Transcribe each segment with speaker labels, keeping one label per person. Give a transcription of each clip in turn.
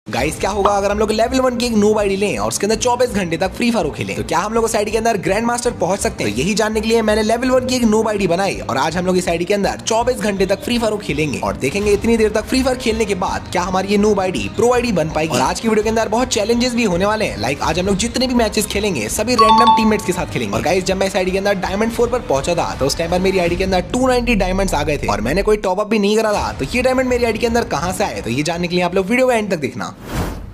Speaker 1: Guys क्या होगा अगर हम लोग लेवल 1 की एक नूब आईडी लें और उसके अंदर 24 घंटे तक फ्री फायर खेलें, तो क्या हम लोग उस आईडी के अंदर ग्रैंड मास्टर पहुंच सकते हैं? तो यही जानने के लिए मैंने लेवल 1 की एक नूब आईडी बनाई और आज हम लोग इस आईडी के अंदर 24 घंटे तक फ्री फायर खेलेंगे और देखेंगे इतनी देर तक फ्री फायर खेलने के बाद क्या हमारी ये नूब आईडी प्रो आईडी बन पाएगी। और आज की वीडियो के अंदर बहुत चैलेंजेस भी होने वाले हैं। लाइक आज हम लोग जितने भी मैचेस खेलेंगे सभी रैंडम टीममेट्स के साथ खेलेंगे। और गाइस जब मैं इस आईडी के अंदर डायमंड 4 पर पहुंचा था तो उस टाइम पर मेरी आईडी के अंदर 290 डायमंड्स आ गए थे और मैंने कोई टॉप अप भी नहीं करा था। तो ये डायमंड मेरी आईडी के अंदर कहां से आए, तो ये जानने के लिए आप लोग वीडियो का एंड तक देखना।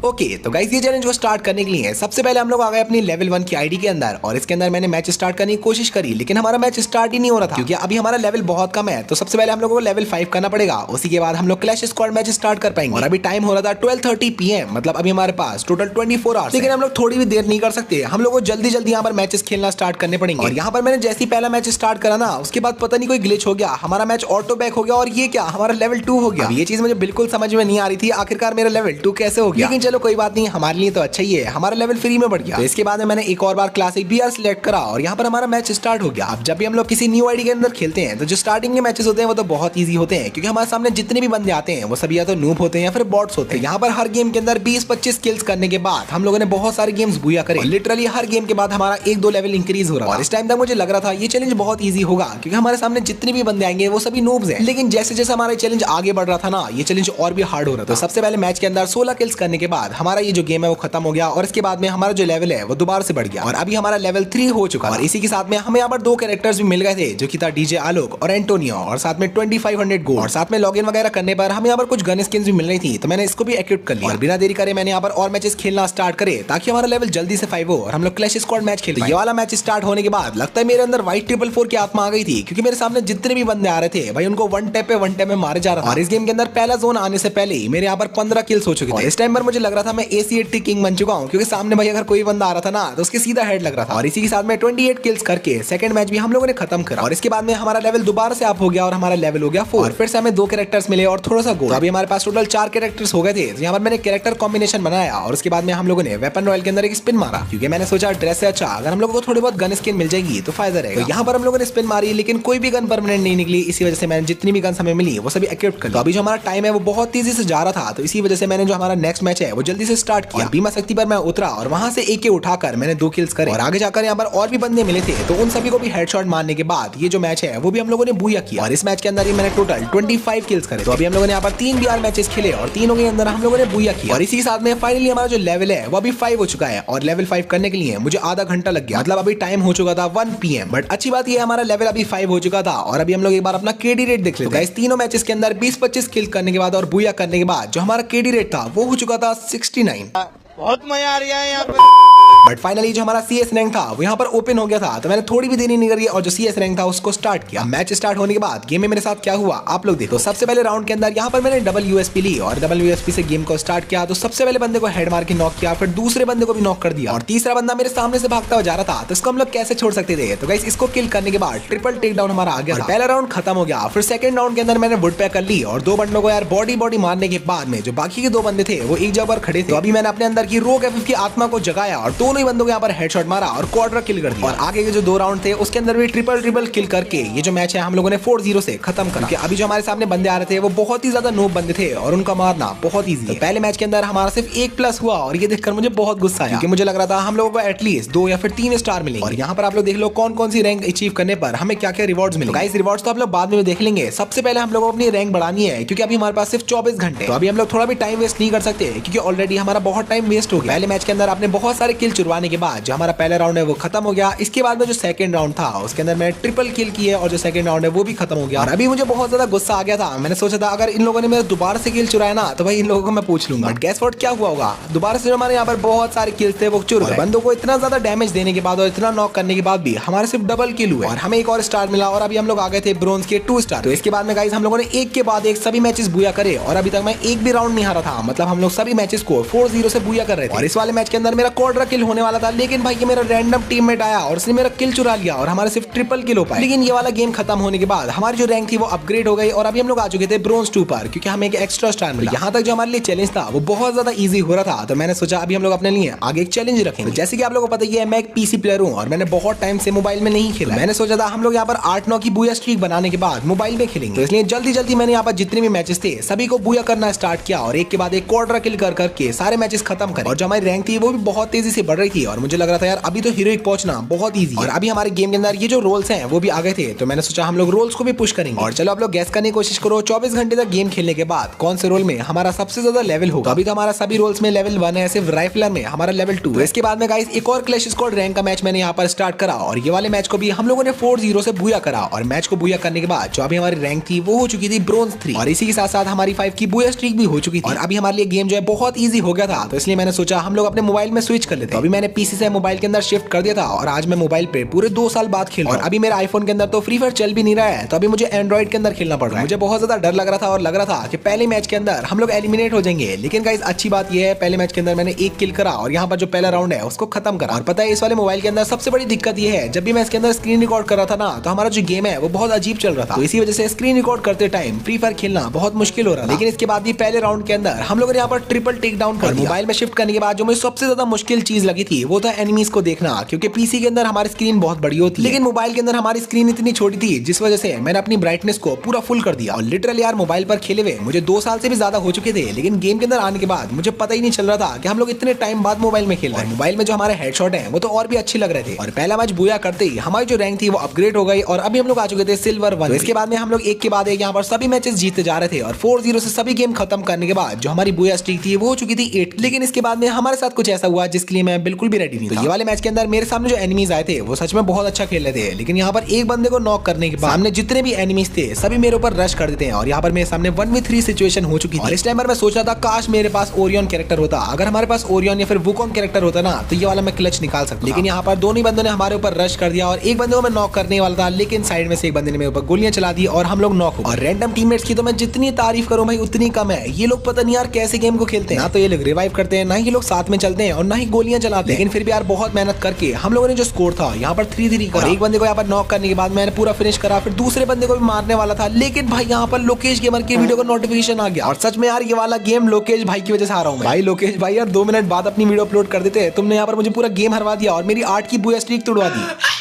Speaker 1: ओके तो गाइस ये चैलेंज को स्टार्ट करने के लिए सबसे पहले हम लोग आ गए अपनी लेवल 1 की आईडी के अंदर और इसके अंदर मैंने मैच स्टार्ट करने की कोशिश करी, लेकिन हमारा मैच स्टार्ट ही नहीं हो रहा था क्योंकि अभी हमारा लेवल बहुत कम है। तो सबसे पहले हम लोगों को लेवल 5 करना पड़ेगा, उसी के बाद हम लोग क्लैश स्क्वाड मैच स्टार्ट कर पाएंगे। और अभी टाइम हो रहा था 12:30 PM, मतलब अभी हमारे पास टोटल 24 आवर्स, लेकिन हम लोग थोड़ी भी देर नहीं कर सकते। हम लोग को जल्दी जल्दी यहाँ पर मैचेस खेलना स्टार्ट करने पड़ेंगे। और यहाँ पर मैंने जैसे ही पहला मैच स्टार्ट करा ना, उसके बाद पता नहीं कोई ग्लिच हो गया, हमारा मैच ऑटो बैक हो गया और ये क्या हमारा लेवल 2 हो गया। ये चीज मुझे बिल्कुल समझ में नहीं आ रही थी, आखिरकार मेरा लेवल 2 कैसे हो गया। लेकिन चलो कोई बात नहीं, हमारे लिए तो अच्छा ही है, हमारा लेवल फ्री में बढ़ गया। तो इसके बाद में मैंने एक और बार क्लासिक बीआर सिलेक्ट करा और यहाँ पर हमारा मैच स्टार्ट हो गया। अब जब भी हम लोग किसी न्यू आईडी के अंदर खेलते हैं तो जो स्टार्टिंग के मैचेस होते हैं वो तो बहुत इजी होते हैं क्योंकि हमारे सामने जितने भी बंदे आते हैं वो सभी या तो नूब होते हैं या फिर बॉट्स होते हैं। यहाँ पर हर गेम के अंदर 20-25 किल्स करने के बाद हम लोगों ने बहुत सारे गेम्स बुया करे। लिटरली हर गेम के बाद हमारा 1-2 लेवल इंक्रीज हो रहा है। और इस टाइम तक मुझे लग रहा था ये चैलेंज बहुत ईजी होगा क्योंकि हमारे सामने जितने भी बंदे आएंगे वो सभी नूब्स हैं। लेकिन जैसे जैसे हमारा चैलेंज आगे बढ़ रहा था ना, ये चैलेंज और भी हार्ड हो रहा था। तो सबसे पहले मैच के अंदर 16 किल्स करने के बाद हमारा ये जो गेम है वो खत्म हो गया और इसके बाद में हमारा जो लेवल है वो दोबारा से बढ़ गया और अभी हमारा लेवल 3 हो चुका है। और इसी के साथ में हमें यहाँ पर 2 कैरेक्टर्स भी मिल गए थे जो कि था डीजे आलोक और एंटोनियो, और साथ में 2500 गोल्ड और साथ में लॉगिन वगैरह करने पर हमें यहाँ पर कुछ गन स्किन्स भी मिल रही थी, तो मैंने इसको भी इक्विप कर लिया। और बिना देरी करे मैंने यहाँ पर और मैचेस खेलना स्टार्ट करे ताकि हमारा लेवल जल्दी से 5 हो और हम लोग क्लैश स्क्वाड मैच खेल पाए। ये वाला मैच स्टार्ट होने के बाद लगता है मेरे अंदर व्हाइट 444 की आत्मा आ गई थी क्योंकि मेरे सामने जितने भी बंदे आ रहे थे भाई उनको वन टैप पे मारे जा रहा था। और इस गेम के अंदर पहला जोन आने से पहले ही मेरे यहाँ पर 15 किल्स हो चुके थे। इस टाइम पर मुझे लग रहा था मैं AC80 किंग बन चुका हूँ क्योंकि सामने भाई अगर कोई बंदा आ रहा था ना तो उसके सीधा हेड लग रहा था। और इसी के साथ में 28 किल्स करके सेकंड मैच भी हम लोगों ने खत्म करा और इसके बाद में हमारा लेवल दोबारा से अप हो गया और हमारा लेवल हो गया 4 और फिर से हमें 2 कैरेक्टर्स मिले और थोड़ा सा गोल्ड। तो अभी हमारे पास टोटल 4 कैरेक्टर्स हो गए थे। तो यहाँ पर मैंने कैरेक्टर कॉम्बिनेशन बनाया और उसके बाद में हम लोगों ने वेपन रॉयल के अंदर एक स्पिन मारा क्योंकि मैंने सोचा ड्रेस से अच्छा अगर हम लोगों को थोड़ी बहुत गन स्किन मिल जाएगी तो फायदा रहेगा। तो यहाँ पर हम लोगों ने स्पिन मारी लेकिन कोई भी गन परमानेंट नहीं निकली, इसी वजह से मैंने जितनी भी गन्स हमें मिली वो सभी इक्विप कर ली। तो अभी जो हमारा टाइम है वो बहुत तेजी से जा रहा था, तो इसी वजह से मैंने जो हमारा नेक्स्ट मैच है वो जल्दी से स्टार्ट किया। बीमा शक्ति पर मैं उतरा और वहां से AK उठाकर मैंने 2 किल्स करे और आगे जाकर यहाँ पर और भी बंदे मिले थे, तो उन सभी को भी हेडशॉट मारने के बाद ये जो मैच है वो भी हम लोगों ने बुया किया। और इस मैच के अंदर ही मैंने टोटल 25 किल्स करे। तो अभी हम लोगों ने यहाँ पर 3 BR मैचेस खेले और तीनों के अंदर हम लोगों ने बुया किया। और इसी के साथ में फाइनली हमारा जो लेवल है वो अभी 5 हो चुका है और लेवल 5 करने के लिए मुझे आधा घंटा लग गया, मतलब अभी टाइम हो चुका था 1 PM। बट अच्छी बात ये हमारा लेवल अभी 5 हो चुका था और अभी हम लोग एक बार अपना KD रेट देख लेते हैं। इस तीनों मैचेस के अंदर 20-25 किल करने के बाद और बुया करने के बाद जो हमारा KD रेट था वो हो चुका था 69।
Speaker 2: बहुत मजा आ रहा है यहाँ पे।
Speaker 1: बट फाइनली जो हमारा CS रैंक था वो यहाँ पर ओपन हो गया था, तो मैंने थोड़ी भी देरी नहीं करी और जो CS रैंक था उसको स्टार्ट किया। मैच स्टार्ट होने के बाद गेम में मेरे साथ क्या हुआ आप लोग देखो। तो सबसे पहले राउंड के अंदर यहाँ पर मैंने डबल USP ली और डबल USP से गेम को स्टार्ट किया। तो सबसे पहले बंदे को हेड मार के नॉक किया, फिर दूसरे बंदे को भी नॉक कर दिया और तीसरा बंदा मेरे सामने से भागता हुआ जा रहा था, तो इसको हम लोग कैसे छोड़ सकते थे। तो गाइस इसको किल करने के बाद ट्रिपल टेक डाउन हमारा आ गया। पहला राउंड खत्म हो गया। फिर सेकंड राउंड के अंदर मैंने वुड पैक कर ली और 2 बंदों को यार बॉडी मारने के बाद में जो बाकी के 2 बंदे थे वो एक जगह पर खड़े थे। तो अभी मैंने अपने अंदर की रोग FF की आत्मा को जगाया और दोनों ही बंदों को यहाँ पर हेडशॉट मारा और क्वाड्रा किल कर दिया। और आगे के जो 2 राउंड थे उसके अंदर भी ट्रिपल किल करके ये जो मैच है हम लोगों ने 4-0 से खत्म करा। कि अभी जो हमारे सामने बंदे आ रहे थे वो बहुत ही ज्यादा नोब बंदे थे और उनका मारना बहुत ईजी है। तो पहले मैच के अंदर हमारा सिर्फ 1+ हुआ और ये देखकर मुझे बहुत गुस्सा आया क्योंकि मुझे लग रहा था हम लोगों को एटलीस्ट 2 या फिर 3 स्टार मिलेंगे। और यहाँ पर आप लोग देख लो कौन सी रैंक अचीव करने पर हमें क्या क्या रिवॉर्ड्स मिले। गाइस रिवॉर्ड्स तो आप लोग बाद में देख लेंगे, सबसे पहले हम लोगों को अपनी रैंक बढ़ानी है क्योंकि अभी हमारे पास सिर्फ 24 घंटे। तो अभी हम लोग थोड़ा भी टाइम वेस्ट नहीं कर सकते क्योंकि ऑलरेडी हमारा बहुत टाइम वेस्ट हो गया। पहले मैच के अंदर आपने बहुत सारे किल चुरवाने के बाद जो हमारा पहला राउंड है वो खत्म हो गया। इसके बाद में जो सेकंड राउंड था उसके अंदर मैंने ट्रिपल किल किए और जो सेकंड राउंड है वो भी खत्म हो गया। और अभी मुझे बहुत ज्यादा गुस्सा आ गया था। मैंने सोचा था अगर इन लोगों ने मेरे दोबारा से किल चुराया ना तो भाई इन लोगों को मैं पूछ लूंगा। बट गेस व्हाट क्या हुआ होगा, दोबारा से हमारे यहाँ पर बहुत सारे किल्स थे वो चुर गए। बंदों को इतना ज्यादा डैमेज देने के बाद और इतना नॉक करने के बाद भी हमारे सिर्फ डबल किल हुए और हमें एक और स्टार मिला और अभी हम लोग आ गए थे ब्रोंज के 2 स्टार। तो इसके बाद में गाइस हम लोगों ने एक के बाद एक सभी मैचेस बुया करे और अभी तक मैं एक भी राउंड नहीं हारा था, मतलब हम लोग सभी मैचेस को 4-0 से बुया कर रहे थे। और इस वाले मैच के अंदर मेरा क्वाड्रा किल होने वाला था, लेकिन भाई ये मेरा रैंडम टीममेट आया और उसने मेरा किल चुरा लिया और हमारे सिर्फ ट्रिपल किल हो पाए। लेकिन ये वाला गेम खत्म होने के बाद हमारी जो रैंक थी वो अपग्रेड हो गई और अभी हम लोग आ चुके थे ब्रोंज 2 पर, क्योंकि हमें एक एक्स्ट्रा स्टार मिला। यहाँ तक जो हमारे लिए चैलेंज था वो बहुत ज्यादा इजी हो रहा था, तो मैंने सोचा अभी हम लोग अपने लिए आगे एक चैलेंज रखेंगे। तो जैसे कि आप लोगों को पता ही है, मैं एक पीसी प्लेयर हूँ और मैंने बहुत टाइम से मोबाइल में नहीं खेला। मैंने सोचा था हम लोग यहाँ पर 8-9 की बूया स्ट्रीक बनाने के बाद मोबाइल में खेलेंगे। तो इसलिए जल्दी जल्दी मैंने यहाँ पर जितने भी मैचेस थे सभी को बूया करना स्टार्ट किया और एक के बाद एक क्वाड्रा किल कर करके सारे मैचेस खत्म करे। और जो हमारी रैंक थी वो भी बहुत तेजी से बढ़ रही थी और मुझे लग रहा था यार अभी तो हीरोइक पहुंचना बहुत ईजी। और अभी हमारे गेम के अंदर ये जो रोल्स हैं वो भी आ गए थे, तो मैंने सोचा हम लोग रोल्स को भी पुश करेंगे। और चलो आप लोग गैस करने की कोशिश करो 24 घंटे तक गेम खेलने के बाद कौन से रोल में हमारा सबसे ज्यादा लेवल होगा। अभी तो हमारा सभी रोल्स में लेवल 1 है, सिर्फ राइफलर में हमारा लेवल 2 है। इसके बाद में गाइस एक और क्लैश स्क्वाड रैंक का मैच मैंने यहाँ पर स्टार्ट करा और ये वाले मैच को भी हम लोगों ने 4-0 से बूया करा। और मैच को बूया करने के बाद जो अभी हमारी रैंक थी वो हो चुकी थी ब्रोंज 3 और इसी के साथ साथ हमारी 5 की बूया स्ट्रीक भी हो चुकी थी। और अभी हमारे लिए गेम जो है बहुत ईजी हो गया था, तो इसलिए मैंने सोचा हम लोग अपने मोबाइल में स्विच कर लेते। तो अभी मैंने पीसी से मोबाइल के अंदर शिफ्ट कर दिया था और आज मैं मोबाइल पे पूरे 2 साल बाद खेल रहा हूं। और अभी मेरे आईफोन के अंदर तो फ्री फायर चल भी नहीं रहा है, तो अभी मुझे एंड्रॉइड के अंदर खेलना पड़ रहा है। मुझे बहुत ज्यादा डर लग रहा था और लग रहा था कि पहले मैच के अंदर हम लोग एलिमिनेट हो जाएंगे। लेकिन गाइस अच्छी बात यह है पहले मैच के अंदर मैंने एक किल करा और यहाँ पर जो पहला राउंड है उसको खत्म करा। और पता है इस वाले मोबाइल के अंदर सबसे बड़ी दिक्कत यह है, जब भी मैं इसके अंदर स्क्रीन रिकॉर्ड कर रहा था ना, तो हमारा जो गेम है वो बहुत अजीब चल रहा था। तो इसी वजह से स्क्रीन रिकॉर्ड करते टाइम फ्री फायर खेलना बहुत मुश्किल हो रहा था। लेकिन इसके बाद भी पहले राउंड के अंदर हम लोगों ने यहाँ पर ट्रिपल टेक डाउन कर दिया। मोबाइल में शिफ्ट करने के बाद जो मुझे सबसे ज्यादा मुश्किल चीज लगी थी वो था एनिमीज को देखना, क्योंकि पीसी के अंदर हमारी स्क्रीन बहुत बड़ी होती है लेकिन मोबाइल के अंदर हमारी स्क्रीन इतनी छोटी थी, जिस वजह से मैंने अपनी ब्राइटनेस को पूरा फुल कर दिया। और लिटरली यार मोबाइल पर खेले हुए मुझे 2 साल से भी ज्यादा हो चुके थे, लेकिन गेम के अंदर आने के बाद मुझे पता ही नहीं चल रहा था कि हम लोग इतने टाइम बाद मोबाइल में खेल रहे हैं। मोबाइल में जो हमारे हेडशॉट हैं वो तो और भी अच्छे लग रहे थे। और पहला मैच बूया करते ही हमारी जो रैंक थी वो अपग्रेड हो गई और अभी हम लोग आ चुके थे सिल्वर 1। इसके बाद में हम लोग एक के बाद एक यहाँ पर सभी मैचेस जीतते जा रहे थे और 4-0 से सभी गेम खत्म करने के बाद जो हमारी बूया स्ट्रीक थी वो हो चुकी थी 8। लेकिन इसके बाद में हमारे साथ कुछ ऐसा हुआ जिसके लिए मैं बिल्कुल भी रेडी नहीं था। ये वाले मैच के अंदर मेरे सामने जो एनिमीज आए थे वो सच में बहुत अच्छा खेल रहे थे, लेकिन यहाँ पर एक बंदे को नॉक करने के बाद सामने जितने भी एनिमीज थे सभी मेरे ऊपर रश कर देते हैं और यहाँ पर मेरे सामने 1v3 सिचुएशन हो चुकी थी। और इस टाइम पर मैं सोच रहा था काश मेरे पास ओरियन कैरेक्टर होता। अगर हमारे पास ओरियन या फिर वुकोंग कैरेक्टर होता ना तो ये वाला मैं क्लच निकाल सकता। लेकिन यहाँ पर दोनों बंदों ने हमारे ऊपर रश कर दिया और एक बंदे को मैं नॉक करने वाला था, लेकिन साइड में से एक बंदे ने मेरे ऊपर गोलियां चला दी और हम लोग नॉक हो। और रैंडम टीममेट्स की तो मैं जितनी तारीफ करूं भाई उतनी कम है। ये लोग पता नहीं यार कैसे गेम को खेलते हैं, ना तो ये लोग रिवाइव करते हैं, ना ये लोग साथ में चलते हैं और ना ही गोलियां चलाते हैं। लेकिन फिर भी यार बहुत मेहनत करके हम लोगों ने जो स्कोर था यहाँ पर 3-3 करा। एक बंदे को यहाँ पर नॉक करने के बाद मैंने पूरा फिनिश करा, फिर दूसरे बंदे को भी मारने वाला था, लेकिन भाई यहाँ पर लोकेश गेमर की वीडियो का नोटिफिकेशन आ गया। और सच में यार ये वाला गेम लोकेश भाई की वजह से आ रहा हूँ भाई। लोकेश भाई यार 2 मिनट बाद अपनी वीडियो अपलोड कर देते, तुमने यहाँ पर मुझे पूरा गेम हरवा दिया और मेरी 8 की बूया स्ट्रीक तोड़वा दी।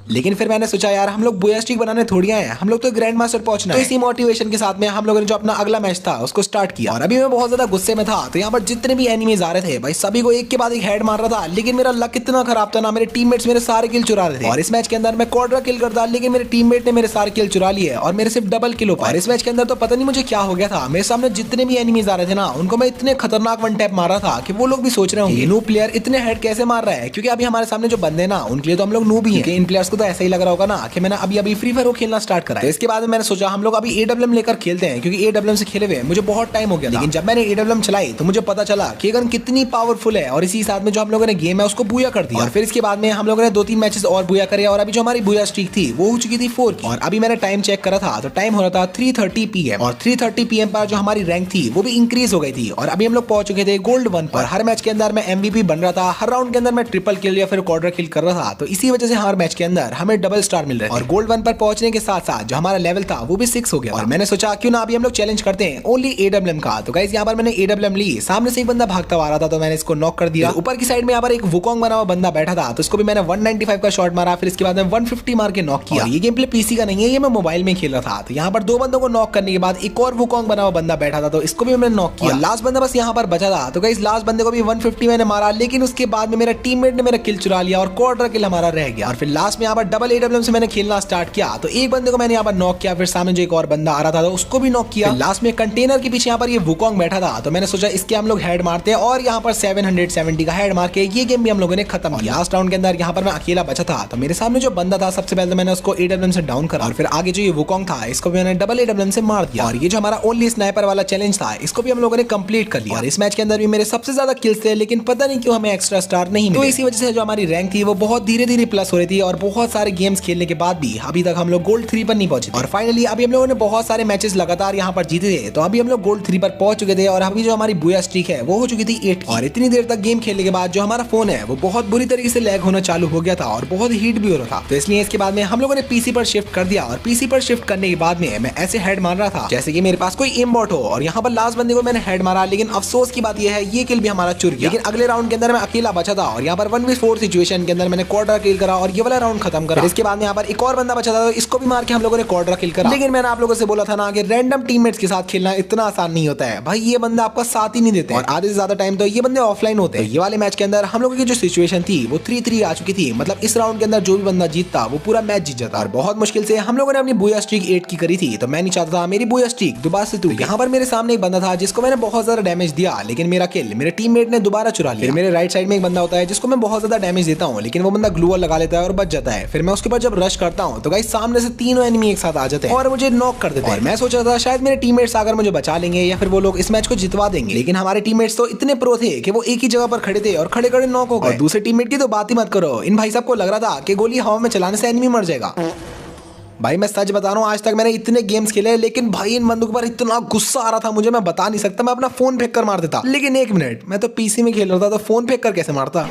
Speaker 1: लेकिन फिर मैंने सोचा यार हम लोग बूया स्ट्रीक बनाने थोड़ी आए हैं, हम लोग तो ग्रैंड मास्टर पहुंचना है। तो इसी मोटिवेशन के साथ में हम लोगों ने जो अपना अगला मैच था उसको स्टार्ट किया। और अभी मैं बहुत ज्यादा गुस्से में था, तो यहाँ पर जितने भी एनिमीज आ रहे थे भाई सभी को एक के बाद एक हेड मार रहा था, लेकिन मेरा लक इतना खराब था ना, मेरे टीममेट्स मेरे सारे किल चुरा रहे थे। और इस मैच के अंदर मैं क्वाड्रा किल करता, लेकिन मेरे टीममेट ने मेरे सारे किल चुरा लिए और मेरे सिर्फ डबल किल हो पाए। इस मैच के अंदर तो पता नहीं मुझे क्या हो गया था, मेरे सामने जितने भी एनिमीज आ रहे थे ना उनको मैं इतने खतरनाक वन टैप मार रहा था कि वो लोग भी सोच रहे होंगे नूब प्लेयर इतने हेड कैसे मार रहा है, क्योंकि अभी हमारे सामने जो बंदे ना उनके लिए तो हम लोग नूब ही हैं। इन प्लेयर्स को तो ऐसा ही लग रहा होगा ना कि मैंने अभी फ्री फायर खेलना स्टार्ट करा है। तो इसके बाद मैंने सोचा हम लोग अभी AWM लेकर खेलते हैं, क्योंकि AWM से खेले हुए मुझे बहुत टाइम हो गया। लेकिन जब मैंने AWM चलाई तो मुझे पता चला कि गन कितनी पावरफुल है और इसी साथ में जो हम लोगों ने गेम है उसको बूया कर दिया। और फिर इसके बाद में हम लोगों ने 2-3 मैचेस और बूया करे और अभी जो हमारी बूया स्ट्रीक थी वो हो चुकी थी 4 की। और अभी मैंने टाइम चेक करा था तो टाइम हो रहा था 3:30 PM और 3:30 PM पर जो हमारी रैंक थी वो भी इंक्रीज हो गई थी और अभी हम लोग पहुंच चुके थे गोल्ड 1 पर। हर मैच के अंदर मैं MVP बन रहा था, हर राउंड के अंदर मैं ट्रिपल किल या फिर क्वाड्रा किल कर रहा था, तो इसी वजह से हर मैच के अंदर हमें डबल स्टार मिल रहे थे। और गोल्ड 1 पर पहुंचने के साथ साथ जो हमारा लेवल था वो भी 6 हो गया। और मैंने सोचा क्यों ना अभी हम लोग चैलेंज करते हैं ओनली AWM का। तो गाइस यहाँ पर मैंने AWM ली, सामने से एक बंदा भागता आ रहा था तो मैंने इसको नॉक कर दिया। ऊपर की साइड में यहाँ पर एक वुकोंग बना हुआ बंदा बैठा था, तो इसको भी मैंने 195 का शॉट मारा, फिर इसके बाद में 150 मार के नॉक किया। ये गेम प्ले पीसी का नहीं है, ये मैं मोबाइल में खेल रहा था। तो यहाँ पर 2 बंदों को नॉक करने के बाद एक और वुकोंग बना हुआ बंदा बैठा था, तो इसको भी मैंने नॉक किया। लास्ट बंदा बस यहाँ पर बचा था, तो गाइस लास्ट बंदे को भी 150 मैंने मारा, लेकिन उसके बाद में मेरा टीममेट ने मेरा किल चुरा लिया और क्वाड्रा किल हमारा रह गया। और फिर लास्ट में यहाँ पर डबल AWM से मैंने खेलना स्टार्ट किया, तो एक बंदे को मैंने यहाँ पर नॉक किया, फिर सामने जो एक और बंदा आ रहा था तो उसको भी नॉक किया। लास्ट में कंटेनर के पीछे यहाँ पर ये वुकोंग बैठा था, तो मैंने सोचा इसके हम लोग हेड मारते हैं और यहाँ पर 770 का हेड मार के ये गेम भी हम लोगों ने खत्म किया। लास्ट राउंड के अंदर यहाँ पर मैं अकेला बचा था, तो मेरे सामने जो बंदा था सबसे पहले मैंने उसको AWM से डाउन करा और फिर आगे जो ये वुकोंग था इसको भी मैंने डबल AWM से मार दिया। और ये जो हमारा ओनली स्नाइपर वाला चैलेंज था इसको भी हम लोगों ने कंप्लीट कर लिया। और इस मैच के अंदर भी मेरे सबसे ज्यादा किल्स थे, लेकिन पता नहीं क्यों हमें एक्स्ट्रा स्टार नहीं मिले। तो इसी वजह से जो हमारी रैंक थी वो बहुत धीरे धीरे प्लस हो रही थी और बहुत बहुत सारे गेम्स खेलने के बाद भी अभी तक हम लोग गोल्ड 3 पर नहीं पहुंचे और फाइनली अभी हम लोगों ने बहुत सारे मैचेस लगातार यहाँ पर जीते थे, तो अभी हम लोग गोल्ड 3 पर पहुंच चुके थे और अभी जो हमारी बुया स्ट्रीक है वो हो चुकी थी 8 और इतनी देर तक गेम खेलने के बाद जो हमारा फोन है वो बहुत बुरी तरीके से लैग होना चालू हो गया था और बहुत हीट भी हो रहा था। तो इसलिए इसके बाद में हम लोगों ने पीसी पर शिफ्ट कर दिया और पीसी पर शिफ्ट करने के बाद में मैं ऐसे हेड मार रहा था जैसे कि मेरे पास कोई एम बॉट हो और यहाँ पर लास्ट बंदे को मैंने हेड मारा, लेकिन अफसोस की बात यह है ये किल भी हमारा चुर गया। लेकिन अगले राउंड के अंदर मैं अकेला बचा था और यहाँ पर 1v4 सिचुएशन के अंदर मैंने क्वार्टर किल करा और ये वाला राउंड खत्म करा। इसके बाद में यहाँ पर एक और बंदा बचा था, तो इसको भी मार के हम लोगों ने क्वार्टर किल करा। लेकिन मैंने आप लोगों से बोला था ना कि रैंडम टीममेट्स के साथ खेलना इतना आसान नहीं होता है भाई, ये बंदा आपका साथ ही नहीं देते और आधे से ज्यादा टाइम तो ये बंदे ऑफलाइन होते हैं। ये वाले मैच के अंदर हम लोगों की जो सिचुएशन थी वो 3-3 आ चुकी थी, मतलब इस राउंड के अंदर जो भी बंदा जीतता वो पूरा मैच जीत जाता और बहुत मुश्किल से हम लोगों ने अपनी बुया स्ट्रीक 8 की करी थी। तो मैं नहीं चाहता था मेरी बुया स्ट्रीक दोबारा से टूटे। यहाँ पर मेरे सामने एक बंदा था जिसको मैंने बहुत ज्यादा डैमेज दिया, लेकिन मेरा किल मेरे टीममेट ने दोबारा चुरा लिया। फिर मेरे राइट साइड में एक बंदा होता है जिसको मैं बहुत ज्यादा डैमेज देता हूँ, लेकिन वो बंदा ग्लू वॉल लगा लेता है और बच जाता है। फिर मैं उसके बाद जब रश करता हूँ तो गाइस सामने से तीनों एनिमी एक साथ आ जाते हैं और मुझे नॉक कर देते हैं। मैं सोच रहा था शायद मेरे टीममेट्स आकर मुझे बचा लेंगे या फिर वो लोग इस मैच को जितवा देंगे, लेकिन हमारे टीममेट्स तो इतने प्रो थे कि वो एक ही जगह पर खड़े थे और खड़े खड़े नॉक हो गए। दूसरे टीममेट की तो बात ही मत करो, इन भाई साहब को लग रहा था कि गोली हवा में चलाने से एनिमी मर जाएगा। भाई मैं सच बता रहा हूँ, आज तक मैंने इतने गेम्स खेले लेकिन भाई इन बंदूक पर इतना गुस्सा आ रहा था मुझे, मैं बता नहीं सकता। मैं अपना फोन फेंक कर मार देता, लेकिन एक मिनट, मैं तो पीसी में खेल रहा था तो फोन फेंक कर कैसे मारता।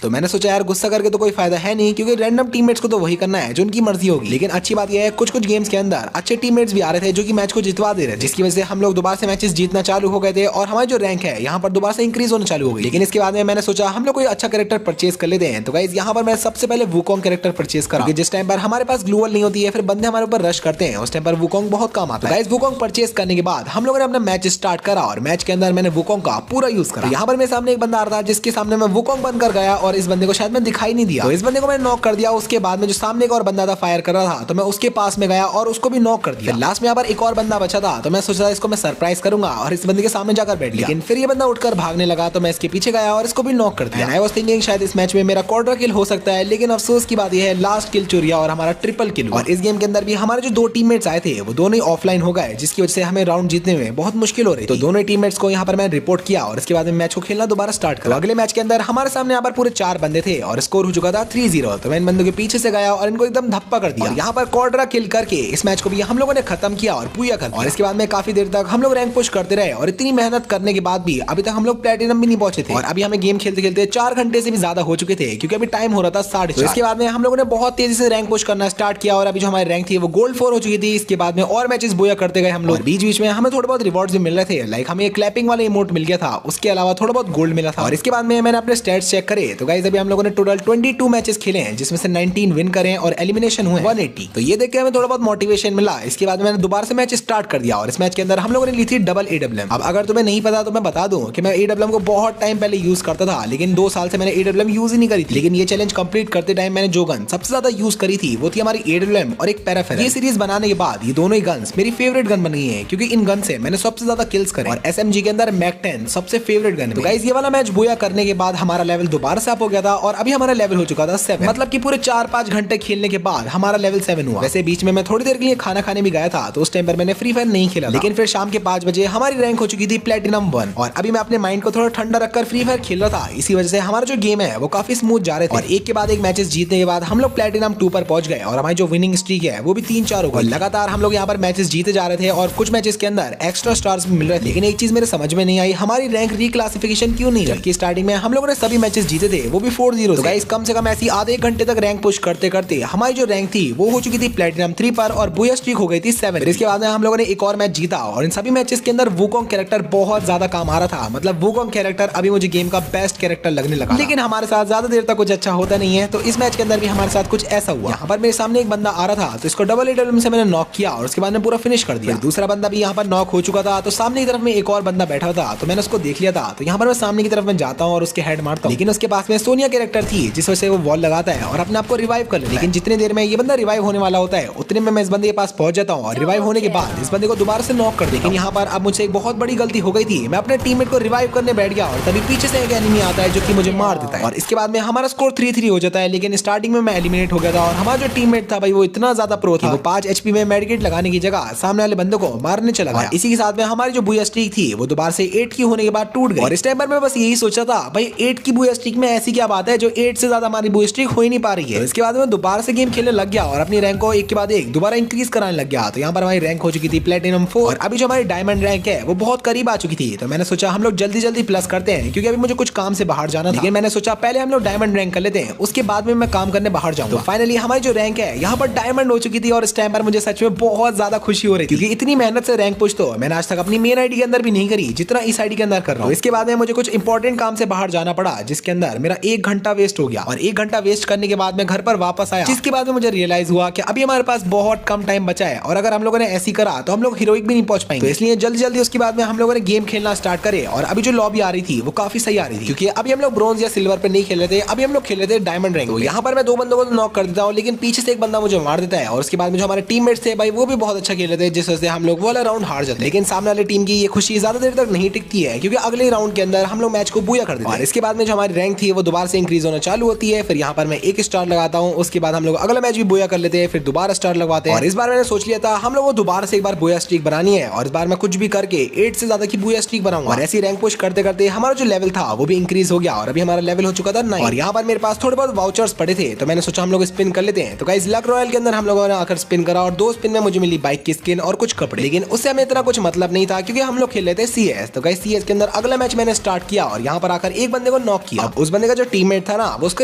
Speaker 1: तो मैंने सोचा यार गुस्सा करके तो कोई फायदा है नहीं, क्योंकि रैंडम टीममेट्स को तो वही करना है जो उनकी मर्जी होगी। लेकिन अच्छी बात यह है कुछ कुछ गेम्स के अंदर अच्छे टीममेट्स भी आ रहे थे जो कि मैच को जितवा दे रहे थे, जिसकी वजह से हम लोग दोबारा से मैचेस जीतना चालू हो गए थे और हमारी जो रैंक है यहाँ पर दोबारा से इंक्रीज होना चालू हो गई। लेकिन इसके बाद में मैंने सोचा हम लोग कोई अच्छा कैरेक्टर परचेज कर लेते हैं। तो गाइस यहाँ पर मैं सबसे पहले वुकोंग कैरेक्टर परचेज करा, जिस टाइम पर हमारे पास ग्लू वॉल नहीं होती है, फिर बंदे हमारे ऊपर रश करते हैं, उस टाइम पर वुकोंग बहुत काम आता है। गाइस वुकोंग परचेज करने के बाद हम लोगों ने अपना मैच स्टार्ट करा और मैच के अंदर मैंने वुकोंग का पूरा यूज करा। यहाँ पर मेरे सामने एक बंदा आ रहा था जिसके सामने मैं वुकोंग बनकर गया और इस बंदे को शायद मैं दिखाई नहीं दिया, तो इस बंदे को मैंने नॉक कर दिया। उसके बाद में जो सामने एक और बंदा था फायर कर रहा था, तो मैं उसके पास में गया और उसको भी नॉक कर दिया। लास्ट में यहाँ पर एक और बंदा बचा था, तो मैं सोचा था इसको मैं सरप्राइज करूंगा और इस बंदे के सामने जाकर बैठ लिया। लेकिन फिर ये बंदा उठकर भागने लगा, तो मैं इसके पीछे गया और इसको भी नॉक कर दिया। आई वाज थिंकिंग शायद इस मैच में मेरा क्वार्टर किल हो सकता है, लेकिन अफसोस की बात यह है लास्ट किल चोरिया और हमारा ट्रिपल किल। और इस गेम के अंदर भी हमारे जो दो टीममेट्स आए थे वो दोनों ही ऑफलाइन हो गए, जिसकी वजह से हमें राउंड जीतने में बहुत मुश्किल हो रही। तो दोनों टीममेट्स को यहाँ पर मैंने रिपोर्ट किया और इसके बाद में मैच को खेलना दोबारा स्टार्ट करा। अगले मैच के अंदर हमारे सामने यहाँ पर पूरे 4 बंदे थे और स्कोर हो चुका था 3-0। तो मैं इन बंदों के पीछे से गया और इनको एकदम धप्पा कर दिया। यहाँ पर क्वाड्रा किल करके इस मैच को भी हम लोगों ने खत्म किया और पूरा कर दिया। और इसके बाद में काफी देर तक हम लोग रैंक पुश करते रहे और इतनी मेहनत करने के बाद भी अभी तक हम लोग प्लेटिनम भी नहीं पहुंचे थे। और अभी हमें गेम खेलते खेलते 4 घंटे से भी ज्यादा हो चुके थे, क्योंकि अभी टाइम हो रहा था 4:30। इसके बाद में हम लोगों ने बहुत तेजी से रैंक पुश करना स्टार्ट किया और अभी जो हमारी रैंक थी वो गोल्ड 4 हो चुकी थी। इसके बाद में और मैचेस बोया करते गए हम लोग। बीच बीच में हमें थोड़े बहुत रिवॉर्ड्स भी मिल रहे थे, लाइक हमें क्लैपिंग वाला इमोट मिल गया था, उसके अलावा थोड़ा बहुत गोल्ड मिला था। और इसके बाद में मैंने अपने स्टैट्स चेक करे, तो गाइस अभी हम लोगों ने टोटल 22 मैचेस खेले हैं, जिसमें से 19 विन करें और एलिमिनेशन हुए 180। तो ये देख के हमें थोड़ा बहुत मोटिवेशन मिला। इसके बाद मैंने दोबारा से मैच स्टार्ट कर दिया और इस मैच के अंदर हम लोगों ने ली थी डबल AWM। अब अगर तुम्हें नहीं पता तो मैं बता दूं कि मैं AWM को बहुत टाइम पहले यूज करता था, लेकिन 2 साल से मैंने AWM यूज ही नहीं करी थी। लेकिन ये चैलेंज कंप्लीट करते टाइम मैंने जो गन सबसे ज्यादा यूज करी थी वो थी हमारी AWM और एक पैराफेरल। ये सीरीज बनाने के बाद ये दोनों ही गन्स मेरी फेवरेट गन बन गई है, क्योंकि इन गन से मैंने सबसे ज्यादा किल्स करे। और SMG के अंदर मैक 10 सबसे फेवरेट गन है। तो गाइस ये वाला मैच बोया करने के बाद हमारा लेवल दोबारा से अप हो गया था और अभी हमारा लेवल हो चुका था 7, मतलब कि पूरे 4-5 घंटे खेलने के बाद हमारा लेवल 7 हुआ। वैसे बीच में मैं थोड़ी देर के लिए खाना खाने भी गया था, तो उस टाइम पर मैंने फ्री फायर नहीं खेला, लेकिन फिर शाम के 5 बजे हमारी रैंक हो चुकी थी प्लेटिनम 1 और अभी मैं अपने माइंड को थोड़ा ठंडा रखकर फ्री फायर खेल रहा था। इसी वजह से हमारा जो गेम है वो काफी स्मूथ जा रहे थे और एक के बाद एक मैचेस जीतने के बाद हम लोग प्लेटिनम 2 पर पहुंच गए और हमारी जो विनिंग स्ट्रीक है वो भी 3-4 हो गई। लगातार हम लोग यहाँ पर मैचेस जीते जा रहे थे और कुछ मैचेस के अंदर एक्स्ट्रा स्टार्स भी मिल रहे थे। लेकिन एक चीज मेरे समझ में नहीं आई, हमारी रैंक रिक्लासिफिकेशन क्यों नहीं, जबकि स्टार्टिंग में हम लोगों ने सभी मैचेस जीते थे, वो भी 4-0। तो गाइस कम से कम ऐसी आधे घंटे तक रैंक पुश करते करते हमारी जो रैंक थी वो हो चुकी थी प्लेटिनम 3 पर और बुया स्ट्रीक हो गई थी 7। इसके बाद में हम लोगों ने एक और मैच जीता और इन सभी मैचेस के अंदर वुकोंग कैरेक्टर बहुत ज्यादा काम आ रहा था। मतलब वुकोंग कैरेक्टर अभी मुझे गेम का बेस्ट कैरेक्टर लगने लगा। लेकिन हमारे साथ ज्यादा देर तक कुछ अच्छा होता नहीं है, तो इस मैच के अंदर भी हमारे साथ कुछ ऐसा हुआ। यहाँ पर मेरे सामने एक बंदा आ रहा था, तो इसको डबल AWM से मैंने नॉक किया और उसके बाद में पूरा फिनिश कर दिया। दूसरा बंदा भी यहाँ पर नॉक हो चुका था, तो सामने की तरफ में एक और बंदा बैठा था, तो मैंने उसको देख लिया था। तो यहाँ पर मैं सामने की तरफ में जाता हूँ और उसके हेड मारता हूँ, लेकिन उसके पास में सोनिया कैरेक्टर थी जिस वजह से वो वॉल लगाता है और अपने आप को रिवाइव कर लेता है। लेकिन जितने देर में ये बंदा रिवाइव होने वाला होता है उतने में मैं इस बंदे के पास पहुंच जाता हूँ और रिवाइव होने के बाद इस बंदे को दोबारा से नॉक कर दिया। लेकिन यहाँ पर अब मुझसे एक बहुत बड़ी गलती हो गई थी, मैं अपने टीममेट को रिवाइव करने बैठ गया और तभी पीछे से एक एनिमी आता है जो कि मुझे मार देता है और इसके बाद में हमारा स्कोर 3-3 हो जाता है। लेकिन स्टार्टिंग में मैं एलिमिनेट हो गया था और हमारा जो टीममेट था भाई वो इतना ज्यादा प्रो था, वो 5 HP में मेडिकेट लगाने की जगह सामने वाले बंदे को मारने चला गया। इसी के साथ में हमारी जो बुया स्ट्रीक थी वो दोबारा से 8 की होने के बाद टूट गई और इस टाइम पर मैं बस यही सोचा था भाई 8 की बुया स्ट्रीक में ऐसी क्या बात है जो 8 से ज्यादा हमारी बूस्ट स्ट्रीक हो ही नहीं पा रही है। तो इसके बाद मैं दोबारा से गेम खेलने लग गया और अपनी रैंक को एक के बाद एक दोबारा इंक्रीज कराने लग गया। तो यहाँ पर हमारी रैंक हो चुकी थी प्लेटिनम 4 और अभी जो हमारी डायमंड रैंक है वो बहुत करीब आ चुकी थी। तो मैंने सोचा हम लोग जल्दी जल्दी प्लस करते हैं क्योंकि अभी मुझे कुछ काम से बाहर जाना था। लेकिन मैंने सोचा पहले हम लोग डायमंड रैंक कर लेते हैं, उसके बाद में मैं काम करने बाहर जाऊंगा। तो फाइनली हमारी जो रैंक है यहाँ पर डायमंड हो चुकी थी और इस टाइम पर मुझे सच में बहुत ज्यादा खुशी हो रही थी क्योंकि इतनी मेहनत से रैंक पुश तो मैंने आज तक अपनी मेन आईडी के अंदर भी नहीं करी जितना इस आईडी के अंदर कर रहा हूँ। इसके बाद में मुझे कुछ इंपॉर्टेंट काम से बाहर जाना पड़ा जिसके अंदर मेरा 1 घंटा वेस्ट हो गया और 1 घंटा वेस्ट करने के बाद मैं घर पर वापस आया, जिसके बाद में मुझे रियलाइज हुआ कि अभी हमारे पास बहुत कम टाइम बचा है और अगर हम लोगों ने ऐसी करा तो हम लोग हीरोइक भी नहीं पहुंच पाएंगे। तो इसलिए जल्दी जल्दी उसके बाद में हम लोगों ने गेम खेलना स्टार्ट करे और अभी जो लॉबी आ रही थी वो काफी सही आ रही थी क्योंकि अभी हम लोग ब्रोंज या सिल्वर पे नहीं खेल रहे थे, अभी हम लोग खेल रहे थे डायमंड रैंक। तो यहाँ पर मैं 2 बंदों को नॉक कर देता हूँ लेकिन पीछे से एक बंदा मुझे मार देता है और उसके बाद में जो हमारे टीममेट्स थे भाई वो भी बहुत अच्छा खेल रहे थे जिस वजह से हम लोग वाला राउंड हार जाते। लेकिन सामने वाली टीम की ये खुशी ज्यादा देर तक नहीं टिकती है क्योंकि अगले राउंड के अंदर हम लोग मैच को बूया कर देते हैं और इसके बाद में जो हमारी रैंक थी वो दोबारा से इंक्रीज होना चालू होती है। फिर यहाँ पर मैं 1 स्टार लगाता हूँ, उसके बाद हम लोग अगला मैच भी बूया कर लेते हैं, फिर दोबारा स्टार लगवाते हैं और इस बार मैंने सोच लिया था हम लोग दोबारा से एक बार बूया स्ट्रीक बनानी है और इस बार मैं कुछ भी करके 8 से ज्यादा की बूया स्ट्रीक बनाऊंगा। और ऐसी रैंक पुश करते करते हमारा जो लेवल था वो भी इंक्रीज हो गया और अभी हमारा लेवल हो चुका था 9 और यहाँ पर मेरे पास थोड़े बहुत वाउचर्स पड़े थे तो मैंने सोचा हम लोग स्पिन कर लेते हैं। तो गाइस लक रॉयल के अंदर हम लोगों ने आकर स्पिन करा और 2 स्पिन में मुझे मिली बाइक की स्किन और कुछ कपड़े, लेकिन उससे हमें इतना कुछ मतलब नहीं था क्योंकि हम लोग खेल रहे थे CS। तो गाइस CS के अंदर अगला मैच मैंने स्टार्ट किया और यहाँ पर आकर एक बंदे को नॉक किया। उस बंदे का जो टीममेट था ना वो उसको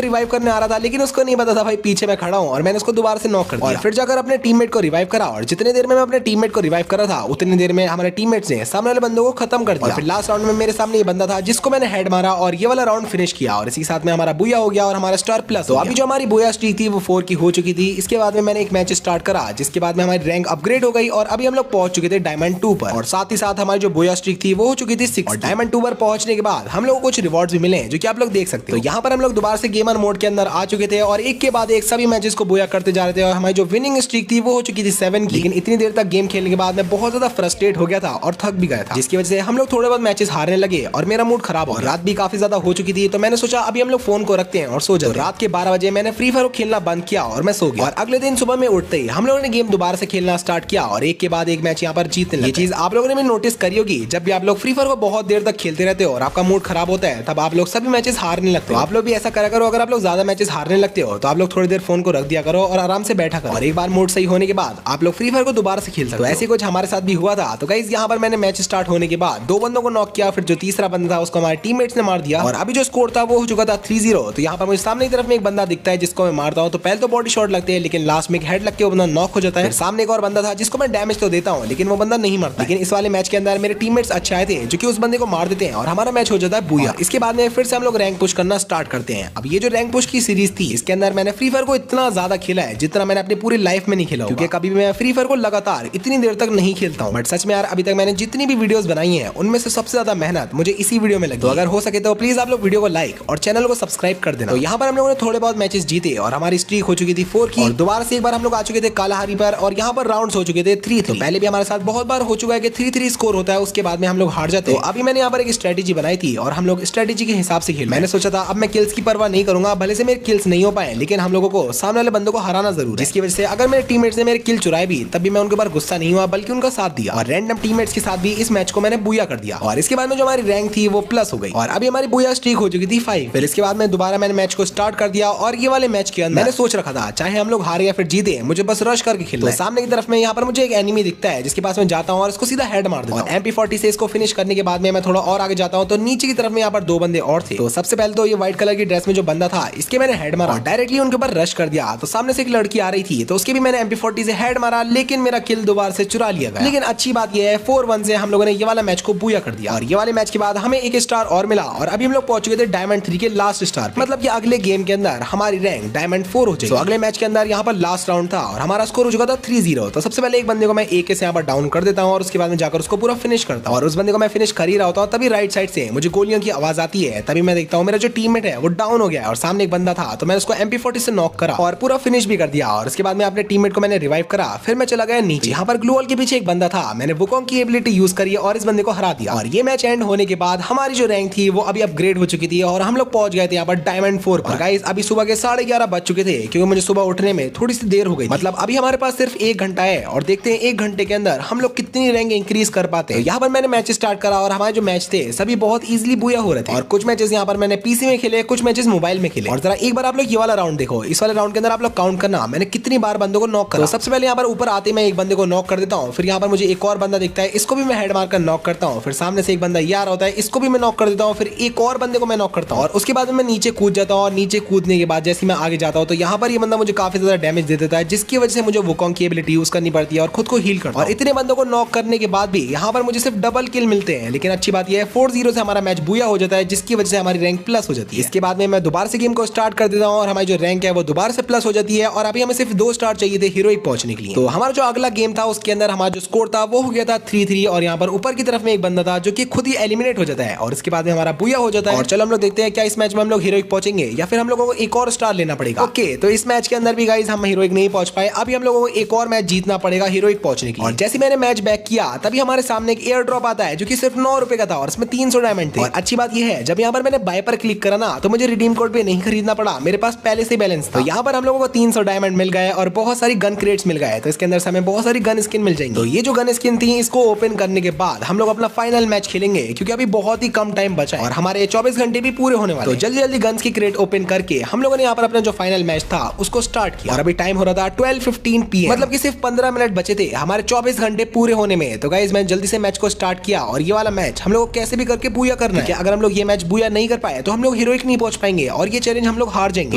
Speaker 1: रिवाइव करने आ रहा था लेकिन उसको नहीं पता था भाई पीछे मैं खड़ा हूँ और मैंने उसको दोबारा से नॉक कर दिया और फिर जाकर अपने टीममेट को रिवाइव करा और जितने देर में मैं अपने टीममेट को रिवाइव कर रहा था उतनी देर में हमारे टीममेट्स ने सामने वाले बंदों को खत्म कर दिया। फिर लास्ट राउंड में मेरे सामने ये बंदा था जिसको मैंने हेड मारा और ये वाला राउंड फिनिश किया और इसी के साथ में हमारा बूया हो गया और हमारा स्टार प्लस। तो अभी जो हमारी बूया स्ट्रीक थी वो 4 की हो चुकी थी। इसके बाद में मैंने एक मैच स्टार्ट करा जिसके बाद में हमारी रैंक अपग्रेड हो गई और अभी हम लोग पहुंच चुके थे डायमंड 2 पर और साथ ही साथ हमारी जो बूया स्ट्रीक थी वो हो चुकी थी 6 और डायमंड 2 पर पहुंचने के बाद हम लोग को कुछ रिवॉर्ड्स भी मिले जो कि आप लोग देख सकते हो। तो यहाँ पर हम लोग दोबारा से गेमर मोड के अंदर आ चुके थे और एक के बाद एक सभी मैचेस को बूया करते जा रहे थे और हमारी जो विनिंग स्ट्रीक थी वो हो चुकी थी 7 की। लेकिन इतनी देर तक गेम खेलने के बाद मैं बहुत ज्यादा फ्रस्ट्रेट हो गया था और थक भी गया था जिसकी वजह से हम लोग थोड़े बहुत मैचेस हारने लगे और मेरा मूड खराब हो। रात भी काफी ज्यादा हो चुकी थी तो मैंने सोचा अभी हम लोग फोन को रखते हैं और सो जाते। रात के 12 बजे मैंने फ्री फायर खेलना बंद किया और मैं सो गया और अगले दिन सुबह में उठते ही हम लोगों ने गेम दोबारा से खेलना स्टार्ट किया और एक के बाद एक मैच यहाँ पर जीतने लगे। ये चीज आप लोगों ने भी नोटिस करी होगी, जब भी आप लोग फ्री फायर को बहुत देर तक खेलते रहते हो और आपका मूड खराब होता है तब आप लोग सभी मैचेस हारने लगते हो। आप लोग भी ऐसा करा करो, अगर आप लोग ज्यादा मैचेस हारने लगते हो तो आप लोग थोड़ी देर फोन को रख दिया करो और आराम से बैठा करो और एक बार मूड सही होने के बाद आप लोग फ्री फायर को दोबारा से खेल सकते हो। ऐसे कुछ हमारे साथ भी हुआ था। तो गाइस यहाँ पर मैंने मैच स्टार्ट होने के बाद 2 बंदों को नॉक किया, फिर जो तीसरा बंदा था उसको हमारे टीममेट्स ने मार दिया और अभी जो स्कोर था वो हो चुका था 3-0। तो यहाँ पर मुझे सामने की तरफ में एक बंदा दिखता है जिसको मैं मारता हूँ तो पहले तो बॉडी शॉट लगते हैं लेकिन लास्ट में एक हेड लग के वो बंदा नॉक हो जाता है। सामने एक और बंदा था जिसको मैं डैमेज तो देता हूँ लेकिन वो बंदा नहीं मरता। लेकिन इस वाले मैच के अंदर मेरे टीममेट्स अच्छे आए थे जो कि उस बंदे को मार देते हैं और हमारा मैच हो जाता है बूया। इसके बाद में फिर से हम लोग रैंक पुश करना स्टार्ट करते हैं। अब ये जो रैंक पुश की सीरीज थी इसके अंदर मैंने फ्री फायर को इतना ज्यादा खेला है जितना मैंने अपनी पूरी लाइफ में नहीं खेला, क्योंकि कभी भी मैं फ्री फायर को लगातार इतनी देर तक नहीं खेलता हूँ। बट सच में यार अभी तक मैंने जितनी भी वीडियोस बनाई है उनमें से सबसे ज्यादा मेहनत मुझे इसी वीडियो में लगी। तो अगर हो सके तो प्लीज आप लोग वीडियो को लाइक और चैनल को सब्सक्राइब कर देना। तो यहाँ पर हम लोगों ने थोड़े बहुत मैचेस जीते और हमारी स्ट्रीक हो चुकी थी 4 की और दोबारा से एक बार हम लोग आ चुके थे कालाहारी पर और यहाँ पर राउंड्स हो चुके थे 3-3। तो पहले भी हमारे साथ बहुत बार हो चुका है कि 3-3 स्कोर होता है, उसके बाद में हम लोग हार जाते हैं। तो अभी मैंने यहाँ पर एक स्ट्रेटेजी बनाई थी और हम लोग स्ट्रेटेजी के हिसाब से खेल। मैंने सोचा था अब मैं किल्स की परवाह नहीं करूंगा, भले से मेरे किल्स नहीं हो पाए लेकिन हम लोगों को सामने वाले बंदों को हराना जरूर, जिसकी वजह से अगर मेरे टीममेट्स ने मेरे किल चुराए भी तब भी मैं उनके ऊपर गुस्सा नहीं हुआ बल्कि उनका साथ दिया और रैंडम टीममेट्स के साथ भी इस मैच को मैंने बूया कर दिया। और इसके बाद में जो हमारी रैंक थी वो प्लस हो गई और अभी हमारी बूया स्ट्रीक हो चुकी थी 5। फिर इसके बाद में दोबारा मैंने मैच को स्टार्ट कर दिया और ये वाले मैच के अंदर मैंने सोच रखा था चाहे हम लोग हारे या फिर जीते मुझे बस रश करके खेलना है। सामने की तरफ में यहाँ पर मुझे एक एनिमी दिखता है जिसके पास मैं जाता हूँ और इसको सीधा हेड मार देता हूँ। MP40 से इसको फिनिश करने के बाद में मैं थोड़ा और आगे जाता हूँ तो नीचे की तरफ में यहाँ पर 2 बंदे और थे। तो सबसे पहले तो ये व्हाइट कलर की ड्रेस में जो बंदा था इसके मैंने हेड मारा और डायरेक्टली उनके ऊपर रश कर दिया। तो सामने से एक लड़की आ रही थी तो उसके भी मैंने MP40 से हेड मारा लेकिन मेरा किल दोबारा से चुरा लिया गया। लेकिन अच्छी बात यह है 4-1 से हम लोगों ने ये वाला मैच को बूया कर दिया और ये वाले मैच के बाद हमें 1 स्टार और मिला और अभी हम लोग पहुंच चुके थे डायमंड 3 के लास्ट स्टार। मतलब कि अगले गेम के अंदर हमारी रैंक डायमंड 4 हो जाएगी। तो अगले मैच के अंदर यहाँ पर लास्ट राउंड था और हमारा स्कोर हो चुका था 3-0। तो सबसे पहले एक बंदे को मैं AK से यहाँ पर डाउन कर देता हूँ और उसके बाद में जाकर उसको पूरा फिनिश करता हूँ और उस बंदे को मैं फिनिश कर ही रहा होता हूँ तभी राइट साइड से मुझे गोलियों की आवाज आती है। तभी मैं देखता हूँ मेरा जो टीममेट है वो डाउन हो गया और सामने एक बंदा था तो मैंने उसको MP40 से नॉक करा और पूरा फिनिश भी कर दिया और उसके बाद में अपने टीममेट को मैंने रिवाइव करा। फिर मैं चला गया नीचे, यहाँ पर ग्लू वॉल के पीछे एक बंदा था, मैंने वुकोंग की एबिलिटी यूज करी और इस बंदे को हरा दिया और ये मैच एंड होने के बाद हमारी जो रैंक थी वो अभी अपग्रेड हो चुकी थी और हम लोग पहुंच गए थे यहाँ पर डायमंड 4 पर। गाइस अभी सुबह के 11:30 बज चुके थे क्योंकि मुझे सुबह उठने में थोड़ी सी देर हो गई। मतलब अभी हमारे पास सिर्फ 1 घंटा है और देखते हैं 1 घंटे के अंदर हम लोग कितनी रैंक इंक्रीज कर पाते हैं। यहाँ पर मैंने मैच स्टार्ट करा और हमारे जो मैच थे सभी बहुत इजीली बूया हो रहे थे और कुछ मैचेस यहाँ पर मैंने PC पीसी में खेले, कुछ मैचेस मोबाइल में खेले। और जरा एक बार आप लोग ये वाला राउंड देखो, इस वाले राउंड के अंदर आप लोग काउंट करना मैंने कितनी बार बंदों को नॉक करा। तो सबसे पहले यहाँ पर ऊपर आते मैं एक बंदे को नॉक कर देता हूँ, फिर यहाँ पर मुझे एक और बंदा दिखता है, इसको भी मैं हेड मारकर नॉक करता हूँ, फिर सामने से एक बंदा ये आ रहा होता है, इसको भी मैं नॉक कर देता हूँ, फिर एक और बंदे को मैं नॉक करता हूँ और उसके बाद मैं नीचे कूद जाता हूँ। और नीचे कूदने के बाद जैसे मैं आगे जाता हूँ तो यहाँ पर ये बंदा मुझे काफी ज्यादा डैमेज दे देता है, जिसकी वजह से मुझे वुकोंग की एबिलिटी यूज करनी पड़ती है और खुद को हील करता हूँ। और इतने बंदों को नॉक करने के बाद भी यहाँ पर मुझे सिर्फ डबल किल मिलते हैं, लेकिन अच्छी बात यह है 4-0 से हमारा मैच बूया हो जाता है, जिसकी वजह से हमारी रैंक प्लस हो जाती है। इसके बाद में मैं दोबारा से गेम को स्टार्ट कर देता हूँ और हमारी जो रैंक है वो दोबारा से प्लस हो जाती है। और अभी हमें सिर्फ 2 स्टार चाहिए थे हीरोइक पहुंचने के लिए। तो हमारा जो अगला गेम था उसके अंदर हमारा जो स्कोर था वो हो गया था 3-3 और यहाँ पर ऊपर की तरफ में एक बंदा था जो कि खुद ही एलिमिनेट हो जाता है और इसके बाद में हमारा बूया हो जाता है। और चलो हम लोग देखते हैं क्या इस मैच में हम लोग हीरोइक पहुंचेंगे या फिर हम लोगों को एक और स्टार लेना पड़ेगा। ओके, तो इस मैच के अंदर भी गाइस हम हीरोइक नहीं पहुंच पाए, अभी हम लोगों को एक और मैच जीतना पड़ेगा हीरोइक पहुंचने के लिए। और जैसे मैंने मैच बैक किया तभी हमारे सामने एक एयर ड्रॉप आता है जो कि सिर्फ 9 रुपए का था और इसमें 300 डायमंड थे। और अच्छी बात यह है जब यहाँ पर मैंने बाय पर क्लिक करा ना तो मुझे रिडीम कोड भी नहीं खरीदना पड़ा, मेरे पास पहले से बैलेंस था। तो यहाँ पर हम लोगों को 300 डायमंड मिल गए और बहुत सारी गन क्रेट्स मिल गए, तो इसके अंदर से हमें बहुत सारी गन स्किन मिल जाएंगी। तो ये जो गन स्किन थी इसको ओपन करने के बाद हम लोग अपना फाइनल मैच खेलेंगे, क्योंकि अभी बहुत ही कम टाइम बचा है और हमारे 24 घंटे भी पूरे होने वाले। तो जल्दी जल्दी गन्स की क्रेट ओपन करके हम लोगों ने यहाँ पर अपना जो फाइनल मैच था उसको स्टार्ट किया। और अभी टाइम हो रहा था 12:15 PM, मतलब कि सिर्फ 15 मिनट बचे थे हमारे 24 घंटे पूरे होने में। तो गाइस मैं जल्दी से मैच को स्टार्ट किया और ये वाला मैच हम लोग कैसे भी करके बूया करना है। अगर हम लोग ये मैच बूया नहीं कर पाए तो हम लोग हीरोइक नहीं पहुंच पाएंगे और ये चैलेंज हम लोग हार जाएंगे।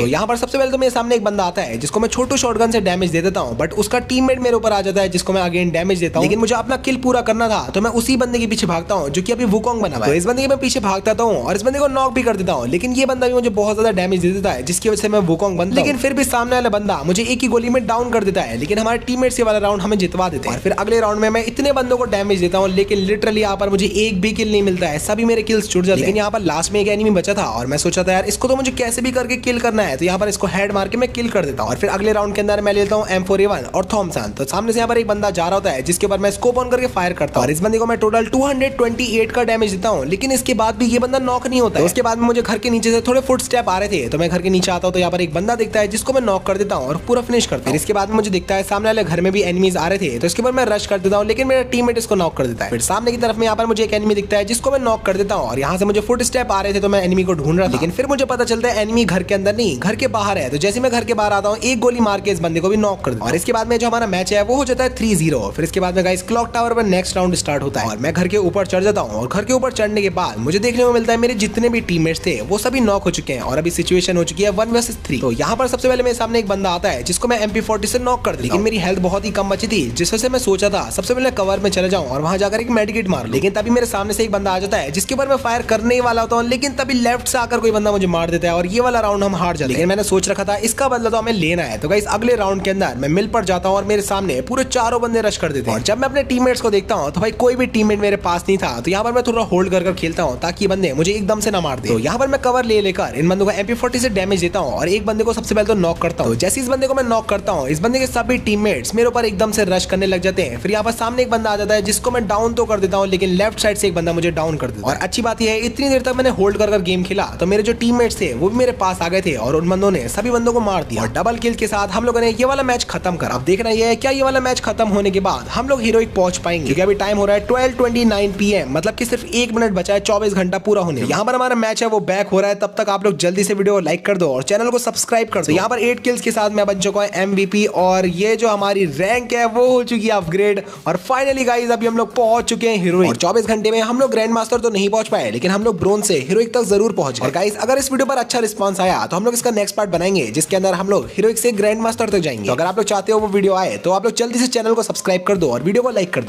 Speaker 1: तो यहाँ पर सबसे पहले तो मेरे सामने एक बंदा आता है जिसको मैं छोटू शॉटगन से डैमेज दे देता हूँ, बट उसका टीममेट मेरे ऊपर आ जाता है जिसको मैं अगेन डैमेज देता हूँ। लेकिन मुझे अपना किल पूरा करना था तो मैं उसी बंदे के पीछे भागता हूँ जो कि अभी वुकोंग बना हुआ है। तो इस बंदे के मैं पीछे भागता हूँ और इस बंदे को नॉक भी कर देता हूँ, लेकिन ये बंदा भी मुझे बहुत ज्यादा डैमेज दे देता है जिसकी वजह से मैं वुकोंग बनता हूं। लेकिन फिर भी सामने वाला बंदा मुझे एक ही गोली में डाउन कर देता है, लेकिन हमारे टीममेट्स ये वाला राउंड हमें जितवा देते हैं। और फिर अगले राउंड में मैं इतने बंदों को डैमेज देता हूँ लेकिन लिटरली यहाँ पर मुझे एक भी किल नहीं मिलता है, सभी मेरे किल्स छूट जाते हैं। लेकिन यहाँ पर लास्ट में एक एनिमी बचा था और मैं सोचा था यार इसको तो मुझे कैसे भी करके किल करना है, तो यहाँ पर इसको हेड मार के मैं किल कर देता हूँ। और फिर अगले राउंड के अंदर मैं लेता हूँ M4A1 और थॉमसन। तो सामने से यहाँ पर एक बंदा जा रहा होता है जिसके ऊपर मैं स्कोप ऑन करके फायर करता हूँ और इस बंदे को मैं टोटल 228 का डैमेज देता हूँ, लेकिन इसके बाद भी ये बंदा नॉक नहीं होता है। उसके बाद में मुझे घर के नीचे से थोड़े फुट स्टेप आ रहे थे, तो मैं घर के नीचे आता हूँ तो यहाँ पर एक बंदा दिखता है जिसको मैं नॉक कर देता हूँ और पूरा फिनिश करता हूँ। इसके बाद मुझे दिखता है सामने वाले घर में भी एनिमीज आ रहे थे, तो इसके बाद मैं रश कर देता हूँ, लेकिन मेरा टीममेट इसको नॉक कर देता है। फिर सामने की तरफ में यहाँ पर मुझे एक एनिमी दिखता है जिसको मैं नॉक कर देता हूँ और यहाँ से मुझे फुट स्टेप आ रहे थे तो मैं एनिमी को ढूंढ रहा था, लेकिन फिर मुझे पता चलता है एनिमी घर के अंदर नहीं घर के बाहर है। तो जैसे मैं घर के बाहर आता हूँ एक गोली मार के इस बंदे को भी नॉक कर देता हूँ और इसके बाद में जो हमारा मैच है वो हो जाता है 3-0। फिर इसके बाद में गाइस क्लॉक टावर पर नेक्स्ट राउंड स्टार्ट होता है और मैं घर के ऊपर चढ़ जाता हूँ और घर के ऊपर चढ़ने के बाद मुझे देखने को मिलता है मेरे जितने भी टीममेट्स थे वो सभी नॉक हो चुके हैं और अभी सिचुएशन हो चुकी है 1 vs 3। तो यहाँ पर सबसे पहले मेरे सामने एक बंदा आता है जिसको मैं MP40 से नॉक कर देता हूं, लेकिन मेरी हेल्थ बहुत ही कम बची थी जिस वजह से मैं सोचा था सबसे पहले कवर में चले जाऊं और वहां जाकर एक मेडिकेट मार लूं। लेकिन तभी मेरे सामने से एक बंदा आ जाता है जिसके ऊपर मैं फायर करने ही वाला होता हूं, लेकिन तभी लेफ्ट से आकर कोई बंदा मुझे मार देता है और ये वाला राउंड हम हार जाते हैं। लेकिन मैंने सोच रखा था इसका बदला तो हमें लेना है। तो गाइस अगले राउंड के अंदर मैं मिल पर जाता हूं और मेरे सामने पूरे चारों बंदे रश कर देते हैं और जब मैं अपने टीममेट्स को देखता हूं तो भाई कोई भी टीममेट मेरे पास नहीं था। तो यहाँ पर मैं थोड़ा होल्ड कर खेलता हूँ ताकि बंदे मुझे एकदम से ना मार दे। तो यहाँ पर मैं कवर ले लेकर इन बंदों को MP40 से डैमेज देता हूँ और एक बंदे को सबसे पहले तो नॉक करता हूँ। जैसे इस बंदे को मैं नॉक करता हूँ इस बंदे के सभी टीममेट्स मेरे ऊपर एकदम से रश करने लग जाते हैं। फिर यहाँ पर सामने एक बंदा आ जाता है जिसको मैं डाउन तो कर देता हूँ, लेकिन लेफ्ट साइड से एक बंदा मुझे डाउन कर देता है। और अच्छी बात यह है इतनी देर तक मैंने होल्ड कर गेम खेला तो मेरे जो टीममेट्स थे वो भी मेरे पास आ गए थे और उन बंदों ने सभी बंदों को मार दिया और डबल किल के साथ हम लोगों ने ये वाला मैच खत्म कर। अब देखना यह है क्या ये वाला मैच खत्म होने के बाद हम लोग हीरोइक पहुंच पाएंगे, क्योंकि अभी टाइम हो रहा है 12:29 PM, मतलब कि सिर्फ 1 मिनट बचा है 24 घंटा पूरा होने। यहाँ पर हमारा मैच है वो बैक हो रहा है, तब तक आप लोग जल्दी से वीडियो लाइक कर दो और चैनल को सब्सक्राइब कर दो। यहाँ पर 8 किल्स के साथ मैं बन चुका हूँ MVP और ये जो हमारी रैंक है वो हो चुकी है अपग्रेड। और फाइनली गाइस अभी हम लोग पहुंच चुके हैं हीरोइक और 24 घंटे में हम लोग ग्रैंड मास्टर तो नहीं पहुंच पाए, लेकिन हम लोग ब्रोंज से हीरोइक तक जरूर पहुंच गए। और गाइस अगर इस वीडियो पर अच्छा रिस्पांस आया तो हम लोग इसका नेक्स्ट पार्ट बनाएंगे जिसके अंदर हम लोग हीरोइक से ग्रैंड मास्टर तक जाएंगे। तो अगर आप लोग चाहते हो वो वीडियो आए तो आप लोग जल्दी से चैनल को सब्सक्राइब कर दो और वीडियो को लाइक कर दो।